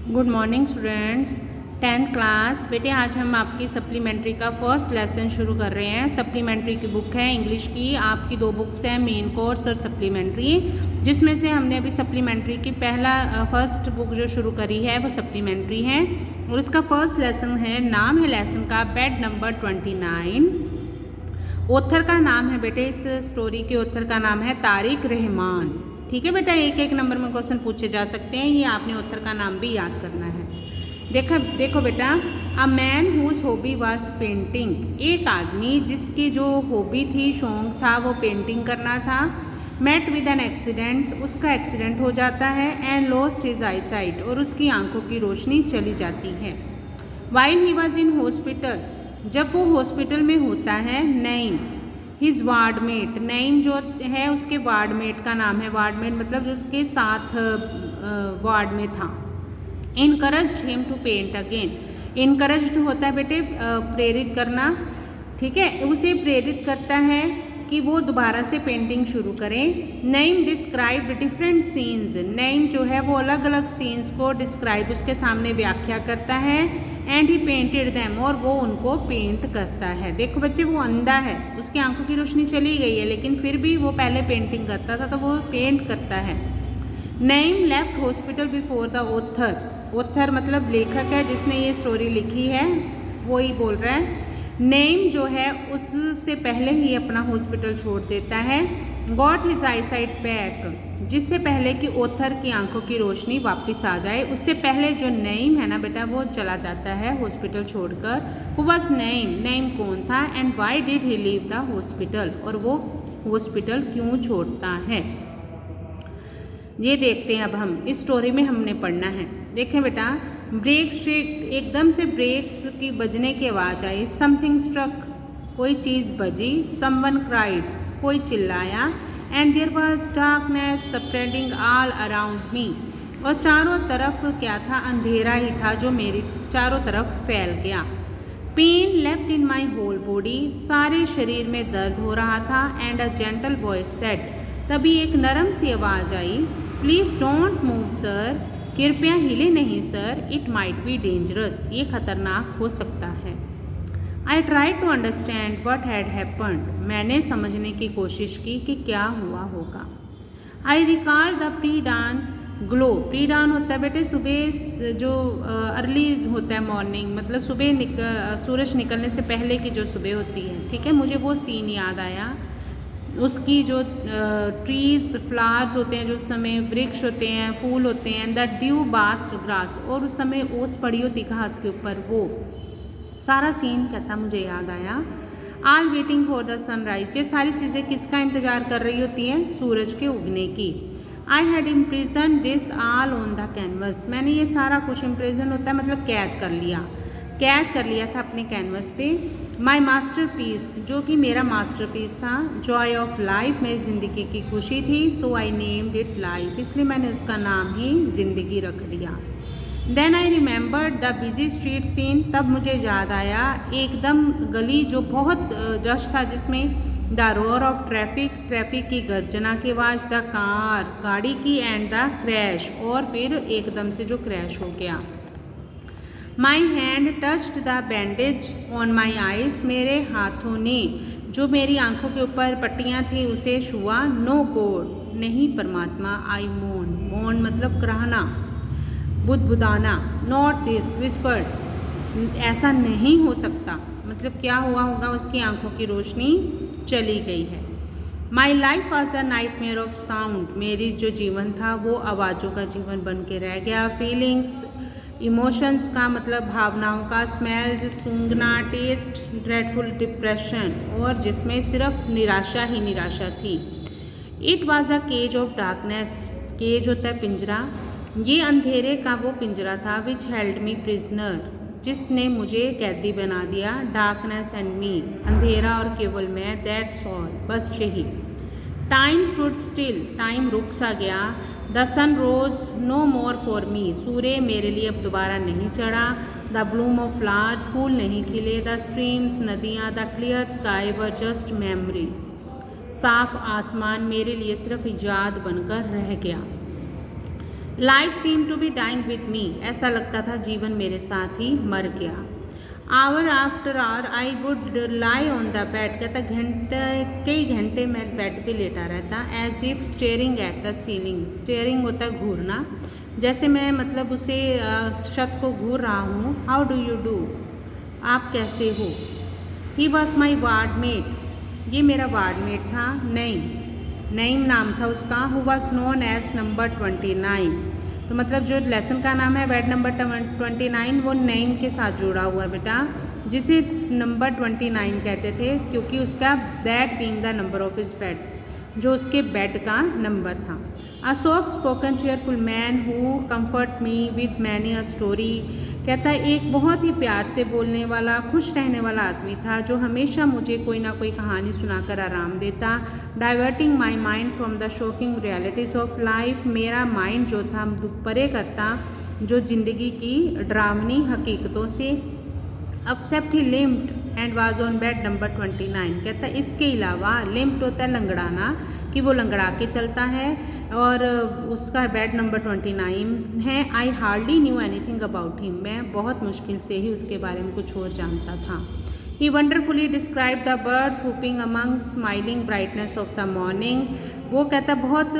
Good morning students. 10th class बेटे, आज हम आपकी सप्लीमेंट्री का फर्स्ट लेसन शुरू कर रहे हैं। सप्लीमेंट्री की बुक है इंग्लिश की। आपकी दो बुक्स हैं, मेन कोर्स और सप्लीमेंट्री, जिसमें से हमने अभी सप्लीमेंट्री की फर्स्ट बुक जो शुरू करी है वो सप्लीमेंट्री है और इसका फर्स्ट लेसन है, नाम है लेसन का बेड नंबर 29। ऑथर का नाम है बेटे, इस स्टोरी के ऑथर का नाम है तारिक रहमान। ठीक है बेटा, एक एक नंबर में क्वेश्चन पूछे जा सकते हैं, ये आपने ऑथर का नाम भी याद करना है। देखो बेटा, a man whose hobby was painting, एक आदमी जिसकी जो हॉबी थी, शौक था, वो पेंटिंग करना था। मेट विद एन एक्सीडेंट, उसका एक्सीडेंट हो जाता है। And lost his I site, और उसकी आंखों की रोशनी चली जाती है। While he was in hospital, जब वो हॉस्पिटल में होता है, नईम हिज वार्डमेट, नईम जो है उसके वार्डमेट का नाम है, वार्डमेट मतलब जो उसके साथ वार्ड में था, encouraged him to paint again. Encouraged होता है बेटे प्रेरित करना, ठीक है, उसे प्रेरित करता है कि वो दोबारा से पेंटिंग शुरू करें। Naeem describe different scenes, Naeem जो है वो अलग अलग सीन्स को डिस्क्राइब, उसके सामने व्याख्या करता है। एंड ही पेंटेड दैम, और वो उनको पेंट करता है। देखो बच्चे, वो अंधा है, उसकी आंखों की रोशनी चली गई है, लेकिन फिर भी वो पहले पेंटिंग करता था, तो वो पेंट करता है। Naeem left hospital before the author, author मतलब लेखक है जिसने ये स्टोरी लिखी है, वो ही बोल रहा है। नईम जो है उससे पहले ही अपना हॉस्पिटल छोड़ देता है। गॉट हिज आई साइट बैक, जिससे पहले कि ऑथर की आंखों की रोशनी वापस आ जाए, उससे पहले जो नईम है ना बेटा, वो चला जाता है हॉस्पिटल छोड़कर। वो बस नईम कौन था? And why did he leave the hospital, और वो हॉस्पिटल क्यों छोड़ता है, ये देखते हैं। अब हम इस स्टोरी में हमने पढ़ना है। देखें बेटा, ब्रेक्स, एकदम से ब्रेक्स की बजने की आवाज़ आई। समथिंग स्ट्रक, कोई चीज़ बजी। समवन क्राइड, कोई चिल्लाया। And there was darkness spreading all around me, और चारों तरफ क्या था? अंधेरा ही था जो मेरी चारों तरफ फैल गया। Pain left in my whole body, सारे शरीर में दर्द हो रहा था। And a gentle voice said, तभी एक नरम सी आवाज़ आई, प्लीज़ डोंट मूव सर, कृपया हिले नहीं सर, इट माइट बी डेंजरस, ये खतरनाक हो सकता है। I try to understand what had happened, मैंने समझने की कोशिश की कि क्या हुआ होगा। I recall the pre dawn glow, pre dawn होता है बेटे सुबह, जो अर्ली होता है मॉर्निंग, मतलब सुबह सूरज निकलने से पहले की जो सुबह होती है, ठीक है, मुझे वो सीन याद आया। उसकी जो ट्रीज फ्लावर्स होते हैं, जो उस समय वृक्ष होते हैं, फूल होते हैं, द ड्यू बाथ ग्रास, और उस समय ओस पड़ी होती घास के ऊपर, वो सारा सीन कहता मुझे याद आया। आल वेटिंग फॉर द सनराइज, ये सारी चीज़ें किसका इंतज़ार कर रही होती हैं? सूरज के उगने की। I had imprison this all on the canvas, मैंने ये सारा कुछ, इम्प्रिजन होता है मतलब कैद कर लिया था अपने कैनवस पे। माई मास्टरपीस, जो कि मेरा मास्टरपीस था। जॉय ऑफ लाइफ, मेरी ज़िंदगी की खुशी थी। So I named it life, इसलिए मैंने उसका नाम ही ज़िंदगी रख दिया। Then I remembered the busy street scene, तब मुझे याद आया एकदम गली जो बहुत रश था, जिसमें द रोर ऑफ ट्रैफिक की गर्जना की आवाज़, द कार, गाड़ी की, एंड द क्रैश, और फिर एकदम से जो क्रैश हो गया। My hand touched the bandage on my eyes, मेरे हाथों ने जो मेरी आंखों के ऊपर पट्टियाँ थी उसे छुआ। नो गॉड, नहीं परमात्मा। आई मोन मतलब कराहना, बुदबुदाना। नॉट दिस विस्पर्ड, ऐसा नहीं हो सकता, मतलब क्या हुआ होगा? उसकी आंखों की रोशनी चली गई है। My life was a nightmare of sound, मेरी जो जीवन था वो आवाज़ों का जीवन बन के रह गया। फीलिंग्स, इमोशंस का मतलब भावनाओं का। स्मेल्स, सूंघना। टेस्ट, ड्रेडफुल डिप्रेशन, और जिसमें सिर्फ निराशा ही निराशा थी। It was a cage of darkness, cage होता है पिंजरा, ये अंधेरे का वो पिंजरा था। विच हेल्ड मी प्रिजनर, जिसने मुझे कैदी बना दिया। डार्कनेस एंड मी, अंधेरा और केवल मैं। दैट्स ऑल, बस यही। टाइम स्टूड स्टिल, टाइम रुक सा गया। The sun rose no more for me, सूर्य मेरे लिए अब दोबारा नहीं चढ़ा। द ब्लूम ऑफ फ्लावर्स, फूल नहीं खिले। द स्ट्रीम्स, नदियाँ। The clear sky were just memory, साफ आसमान मेरे लिए सिर्फ याद बनकर रह गया। Life seem to be dying with me, ऐसा लगता था जीवन मेरे साथ ही मर गया। Hour after hour I would lie on the bed, कहता कई घंटे मैं बेड पे लेटा रहता, as if staring at the ceiling, staring होता है घूरना, जैसे मैं मतलब उसे छत को घूर रहा हूँ। हाउ डू यू डू, आप कैसे हो। ही वॉज माई वार्डमेट, ये मेरा वार्डमेट था। नईम नाम था उसका। Who was known as number 29, तो मतलब जो लेसन का नाम है बेड नंबर 29 वो नईम के साथ जुड़ा हुआ है बेटा, जिसे नंबर 29 कहते थे क्योंकि उसका that being the number of his bed, जो उसके बेड का नंबर था। A soft spoken cheerful man who comfort me with many a story, कहता है एक बहुत ही प्यार से बोलने वाला, खुश रहने वाला आदमी था जो हमेशा मुझे कोई ना कोई कहानी सुनाकर आराम देता। Diverting my mind from the shocking realities of life, मेरा माइंड जो था परे करता जो ज़िंदगी की डरावनी हकीकतों से। Except he limped and was on bed number 29, कहता है इसके अलावा, लिम्प्ड होता है लंगड़ाना, कि वो लंगड़ा के चलता है और उसका बेड नंबर 29 है। I hardly new anything about him, मैं बहुत मुश्किल से ही उसके बारे में कुछ और जानता था। He wonderfully describe the birds whooping among smiling brightness of the morning, वो कहता बहुत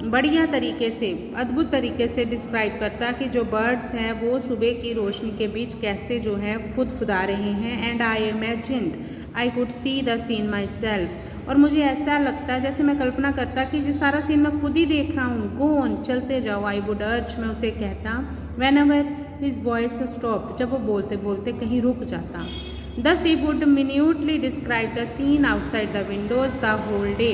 बढ़िया तरीके से, अद्भुत तरीके से डिस्क्राइब करता कि जो बर्ड्स हैं वो सुबह की रोशनी के बीच कैसे जो है फुदफुदा रहे हैं। And I imagined I could see the seen my self, और मुझे ऐसा लगता जैसे मैं कल्पना करता कि ये सारा सीन मैं खुद ही देख रहा हूँ। गो ऑन, चलते जाओ। आई वुड अर्ज, मैं उसे कहता। Whenever his voice stopped, जब वो बोलते बोलते कहीं रुक जाता। Thus he would minutely describe the scene outside the windows the whole day,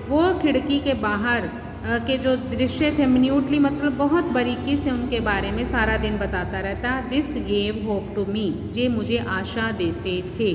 वो खिड़की के बाहर के जो दृश्य थे मिन्यूटली मतलब बहुत बारीकी से उनके बारे में सारा दिन बताता रहता। This gave hope to me, ये मुझे आशा देते थे।